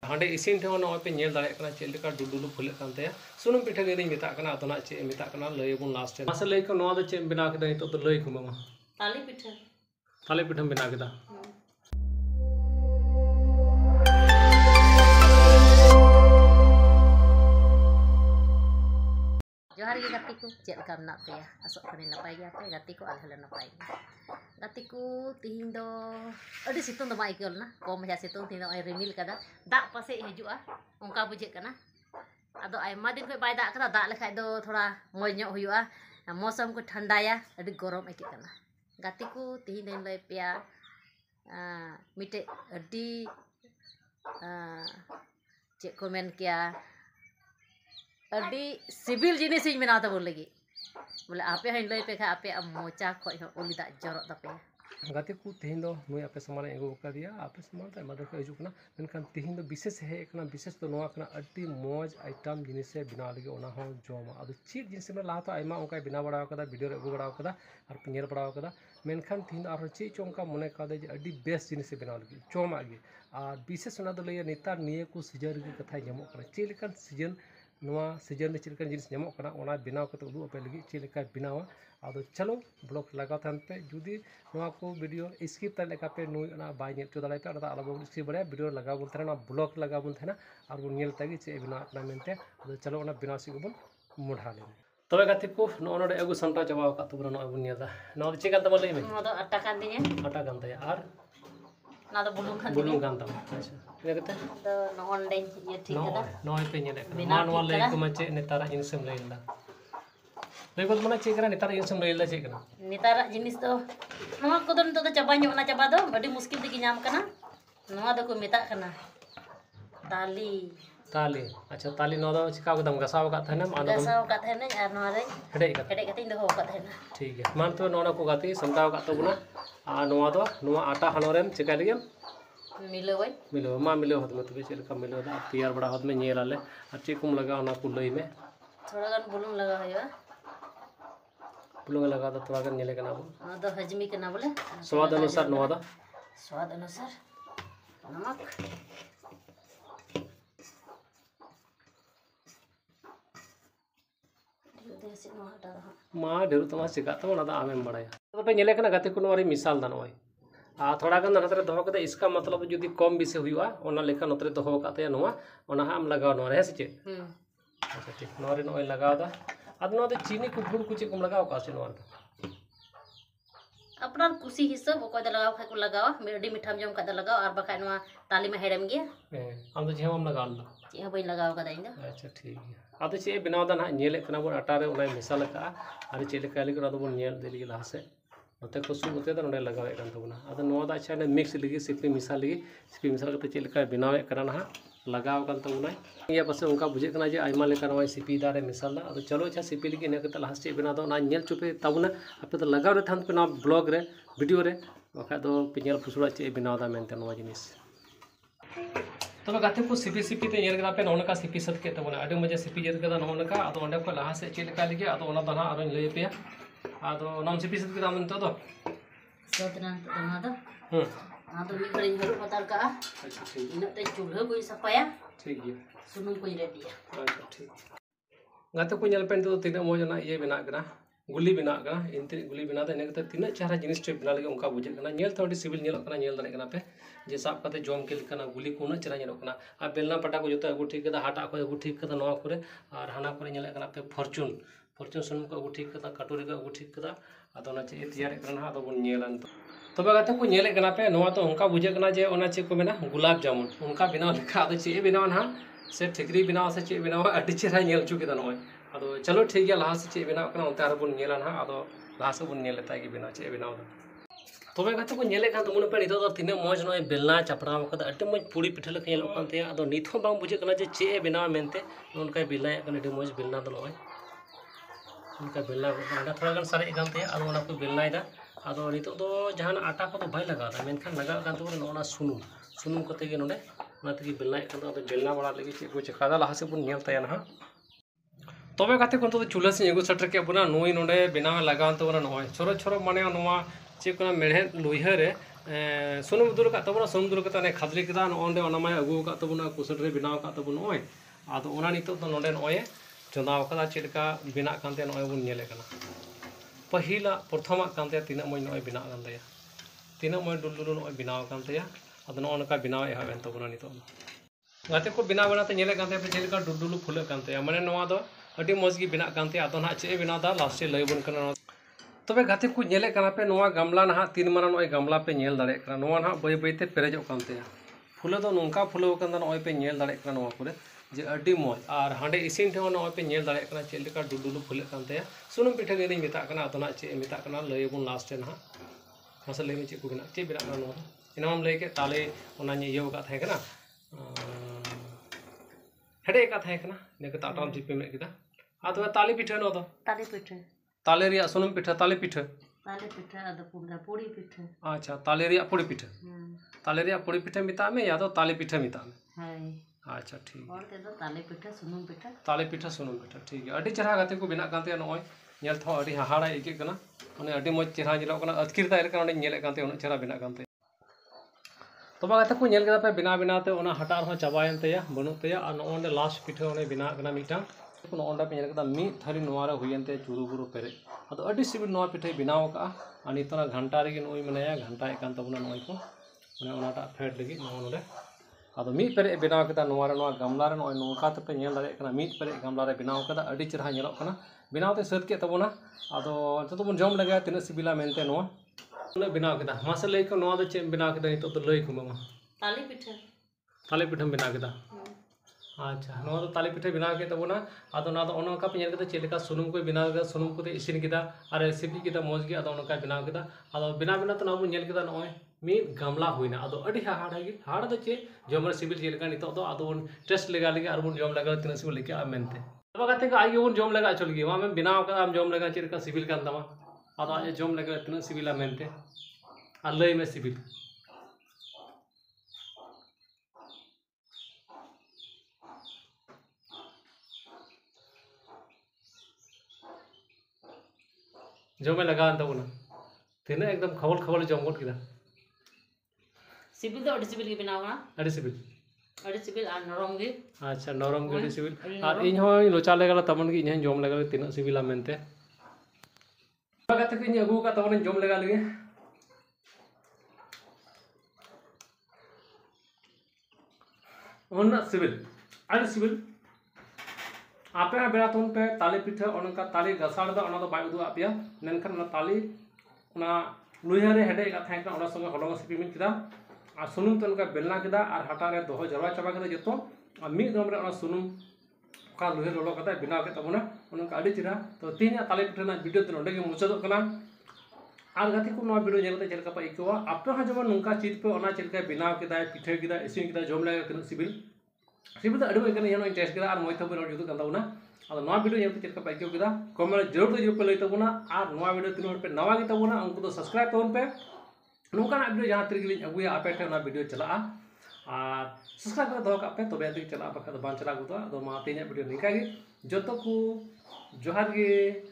हाँ इसिन ठेन नॉय पे नेल दाड़े कना चेक लेका डुडुलु फुले कान तया सुनुम पिठा गे नहीं मेता कना अदना चे मेता कना लय बुन लास्ट मासे लय को नॉ द चे बिना के नितो तो लय को मामा ताले पिठा बिना केदा जोहार गे गाती को चेक का मना पे आसो कने नपाय गया पे गाती को आलहले नपाय गाती को तिहिन दो अडी सितुंग दो मा इकल ना कम मजा सितुंग तिहिन दो रिमिल कदा दाग पासे हिजुआ ओंका बुझे कना आदो आयमा दिन पे बाय दाग कदा दाग लेखाय दो थोड़ा मौज ᱧᱚᱜ हुआ मौसम को ठंडाया अडी गरम एके कना गाती को तिहिन दिन लय पेया मिटे अडी चेक को मेन किया अडी सिविल जिनिस इन मेना तब लगी बोले आपे हन लय पे खा आपे मोचा खय ओली दा जरो तपे गाते को तिहिन दो नुय आपे समान एगो का दिया आपे समान त मदर के हिजुक ना मेनखान तिहिन दो विशेष है एकना विशेष तो नोआ कना अडी मौज आइटम जिनिस से बिना लगे ओना हो जोमा अदो चीज जिनिस में लाहा तो आइमा ओंका बिना बड़ा कदा वीडियो रे अगु बड़ा कदा और पिनेर बड़ा कदा मेनखान तिहिन आरो ची चोंका मने का दे अडी बेस्ट जिनिस से बिना लगे चोमा गे और विशेष ओना दो लय नेतार निये को सीजन गे कथा जमो कना ची लेकन सीजन नोआ सीजन में चिलकन जिनिस जमो कना ओना बिनाव कते उदु अपे लगी ची लेका बिनावा आदो चलो ब्लॉग लगाव थान पे जुदी नोआ को वीडियो स्किप तले का पे नुई ना बाय नेल चो दाले पे अदा आलो बन स्किप बड़े वीडियो लगाव बन थाना ब्लॉग लगाव बन थाना और बन नेल तगी चे बिना ना मेनते आदो चलो ओना बिनाव सी बन मुढा ले तबे गाते को नो नोडे अगु संता चाबाव का तुबरा नो बन नेदा नो चे का तमले में नो दो आटा कान दिए आटा कान तया और ना दो बुलुंग कान तम अच्छा ये कहते तो नो ऑनडे ये ठीक है नो पे नेले मान वाले को मचे नेतारा जिनिसम लेला लेबल मना चेक करा नेतारा जिनिसम लेला चेक करा नेतारा जिनिस तो नोआ को तो चाबा ᱧᱚᱜ ना चाबा दो अडी मुश्किल दिगी नाम कना नोआ दो को मेता कना ताली ताली अच्छा ताली नो दो चिका को दम गसाव का था ना मान गसाव का था ना यार नोआ रे हेडे कते इन दो हो का था ना ठीक है मान तो नोना को गाती समताव का तो बुना आ नोआ दो नोआ आटा हनोरेम चिका लगे मिलो मा मिलो हद में तो चेल का मिलो दा तैयार बड़ा हद में नेल आले और चिकुम लगा ओना को लई में थोड़ा गन बुलुंग लगा होया बुलुंग लगा दो थोड़ा गन नेले कना बो दो हजमी कना बोले स्वाद अनुसार नोआ दा स्वाद अनुसार नमक मा ढेर तमा सिका तो ना दा आमेम बड़ाया तो पे नेले कना गाते को नोरी मिसाल दा नोय थोड़ा गन नतरे दो कते इसका मतलब जुदी कम बिसे हुआ ओना लेखा नतरे दो कते नोआ ओना हम लगाव नोरे है से अच्छा ठीक नोरे नोय लगाव दा अद नो दे चीनी को गुड़ कुछ कम लगाव का से नोर अपना खुशी हिसाब को द लगाव खाय को लगाव मेडी मिठाम जम का द लगाव और बका नोआ ताली में हेडम गे हम तो जेम लगाव लो जे बई लगाव का दाइन अच्छा ठीक है आदो चे बिनाव दा ना नेले कना बो आटा रे ओना मिसाल का और चे लेका लेके ना बो नेल देली लहा से नते को सु नते दा नडे लगावे कान तबना आदो नो दा अच्छा ने मिक्स लगी सिपी मिसाल कते चे लेका बिनावे करा ना लगाव कान तबना ये बस उनका बुझे कना जे आइमा लेका नवा सिपी दारे मिसाल दा आदो चलो अच्छा सिपी लगी ने कते लहा से बिना दो ना नेल चुपे तबना आपे तो लगाव रे थान पे ना ब्लॉग रे वीडियो रे बखा दो पिनेल फुसुड़ा चे बिनाव दा मेनते नवा जिनिस तो गाते को सिपी सिपी ते नेल करा पे नोनका सिपी सत के तबना अडे मजे सिपी जेत कदा नोनका आदो ओंडे को लहा से चे लेका लगे आदो ओना दाना आरो लय पे आदो नाम सिपी सत के दाम तो सतना तो ना दो आदो मी बड़ी हरु पताल का अच्छा ठीक इन ते चूल्हा को सपाया ठीक है सुनुम को रेडी अच्छा ठीक गाते को नेल पेन तो तीन मोजना ये बिना करा गुली बिना करा इनते गुली बिना दे नेकते तीन चारा जिनिस टे बिना लगे उनका बुझे कना नेल थोड़ी सिविल नेल कना नेल दने कना पे जे साब कते जोम के कना गुली को न चरा नेल कना आ बेलना पटा को जतो अगु ठीक कदा हाटा को अगु ठीक कदा नवा करे और हाना करे नेल कना पे फॉर्च्यून सुन को अगु ठीक कदा कटोरी को अगु ठीक कदा आदो ना चे तैयार करना आदो बन नेलन तबे गाते को नेले कना पे नवा तो उनका बुझे कना जे ओना चे को मेना गुलाब जामुन उनका बिना लिखा आदो चे बिना ना से ठिकरी बिना से चे बिना अड्डी चेरा नेल चुके दा नय आदो चलो ठीक गया लहा से चे बिना कना उनते आरो बन नेला ना आदो लहा से बन नेले ताई के बिना चे बिना तबे गाते को नेले खान तुमने पे नितो तिने मौज नय बेलना चपड़ा कदा अड्डी मौज पूरी पिठा लेके नेलो कानते आदो नित हो बांग बुझे कना जे चे बिना मेनते उनका बेलना कना अड्डी मौज बेलना दो नय उनका बेलना को थोड़ा गन सारे कानते आदो ओना को बेलना इदा आदो नितो दो जहान आटा को तो भाई लगा दा मेनखान लगा कान तो नोना सुनुम कते गे नोडे ना तगी बेलना कान तो बेलना बड़ा लगी चे को चेका दा लहा से बुन नेल तया ना तबे गाते को तो चूल्हा से एगो सटर के बुना नुई नोडे बिना लगा तो नय छोरो छोरो माने नोआ चे को मेढ़े लुइहा रे सुनुम दुल का तबना सुनुम दुल का खादली कदा नोंडे ओनामाय अगु का तबना कुसुरे बनाव का तबन नय आदो ओना नितो तो नोंडे नय चंदाव कदा चेलका बिना कांते नय बुन नेले कना पहिला प्रथम कांते तिना मय नय बिना कांते तिना मय दुल दुल नय बिनाव कांते आदो नोनका बिनाव एहाबेन तबना नितो गाते को बिना बनाते नेले कांते पे चेलका दुल दुल फुले कांते माने नवा दो अडी मजगी बिना कांते आदो ना चे बिना दा लास्ट लय बुन कना तबे गाते को नेले कना पे नवा गामला ना तीन मारा नय गामला पे नेल दाड़े कना नवा ना बय बयते पेरेजो कांते फुले दो नोंका फुले कना नय पे नेल दाड़े कना नवा पुरे जे अडी मज और हांडे इसिन ठेव नय पे नेल दाड़े कना चेलका दुल दुल फुले कांते सुनुम पिठा गे नि मेता कना आदो ना चे मेता कना लय बुन लास्ट ना मसा लय में चे को बिना चे बिना कना नवा इनाम लय के ताले ओना नि यो का थाय कना हेडे का थाय कना ने के ताटाम चिपे में किदा आदो ताले पिठा नो दो ताले रिया सुनुम पिठा ताले पिठा अदो पुड़ी पिठा अच्छा ताले रिया पुड़ी पिठा ताले रिया पुड़ी पिठा मिता में या तो ताले पिठा मिता में हाय अच्छा ठीक और ते दो ताले पिठा सुनुम पिठा ठीक है अडी चरहा गाते को बिना कांते नय नेल थो अडी हाहाड़ा इके कना माने अडी मज चरहा जिलो कना अतकिर ताइल कना नेले कांते उन चरहा बिना कांते तो गाते को नेल केदा पे बिना बिनाते ओना हटार हो चाबायन तेया बनु तेया और नोंडे लास्ट पिठा ओने बिना कना मिटा नोंडा पे नेल केदा मी थाली नोवारा हुयनते चुरू बुरु पेरे अदो अडी सिबिल नोवा पिठा बिनाव का और नितना घंटा रे नोय मनाया घंटा एकान तबना नोय को माने ओनाटा फेड लगी नोंडे आदो मी पेरे बिनाव केदा नोवारा नोवा गामला रे नोय नोंका ते पे नेल दाड़े कना मी पेरे गामला रे बिनाव केदा अडी चरहा नेलो कना बिनावते सत के तबना आदो तो बन जम लगा तिना सिबिला मेनते नोवा उना बिनाव केदा मासे लय को नोवा दो चे बिनाव केदा नितो तो लय को मामा ताले पिठा बिना केदा अच्छा नोवा तो ताले पिठा बिना के तबना आदो ना दो ओनका पे नेल केदा चेलका सुनुम को बिना केदा सुनुम को इसिन केदा और रेसिपी केदा मौज गे आदो ओनका बिना केदा आदो बिना बिना तो नाबु नेल केदा नोय मी गामला हुइना आदो अडी हाहाड़ा गे हाड़ा दो चे जमर सिबिल चेलका नितो दो आदो टेस्ट लगा लगे और बुन जम लगा तिना सिबिल लेके आ मेनते तब गाते का आगे बुन जम लगा चल गे वा में बिना का आम जम लगा चेलका सिबिल कान तमा आदो आ जम लगा तिना सिबिला मेनते आ लय में सिबिल जमे लगा तबना तीना एकदम खबल खबल जम गड किदा सिबिल दो अडी सिबिल के बनावा अडी सिबिल आ नरम गे अच्छा नरम गे अडी सिबिल और इन होय लोचा लेगला तमन गे इन जम लेगला तीना सिबिला मेनते गाते को इन अगु का तमन जम लेगा लगे ओना सिबिल अडी सिबिल आपे बेड़ा तुम पे ताली पिठा ओनका ताली गसाड़ दा ओना दो बाय उदु आपिया मेनखान ओना ताली ओना लुइहा रे हेडे का थाय ओना संगे हलंग सिपि मिन किदा आ सुनुम तनका बेलना किदा और हटा रे दोहो जरवा चाबा किदा जतो आ मी दम रे ओना सुनुम का लुइहा लोलो कता बिना के तबना ओनका अडी चिरा तो तीन ताली पिठा ना वीडियो तो नोडे के मुचादो कना आर गाती को नवा वीडियो जेलते चलका पा इकवा आपे हा जब नोंका चीज पे ओना चलका बिना किदा पिठा किदा इसिन किदा जम लगा तिन सिबिल सिबिल अड़ी मैं कने यानो टेस्ट किदा और मोय थबे जुदु कान तबना आदो नवा वीडियो जेलते चलका पा इकवा किदा कमेंट जरूर तो पे लई तबना और नवा वीडियो तीन हर पे नवा गे तबना उनको तो सब्सक्राइब तबन पे नोंका ना वीडियो जहां तरीके लिंग अगुया आपे ठे ना वीडियो चला और सब्सक्राइब कर दो का पे तबे तक चला बखा तो बान चला गुदो आदो मा तीन वीडियो निका गे जतो को जोहार गे।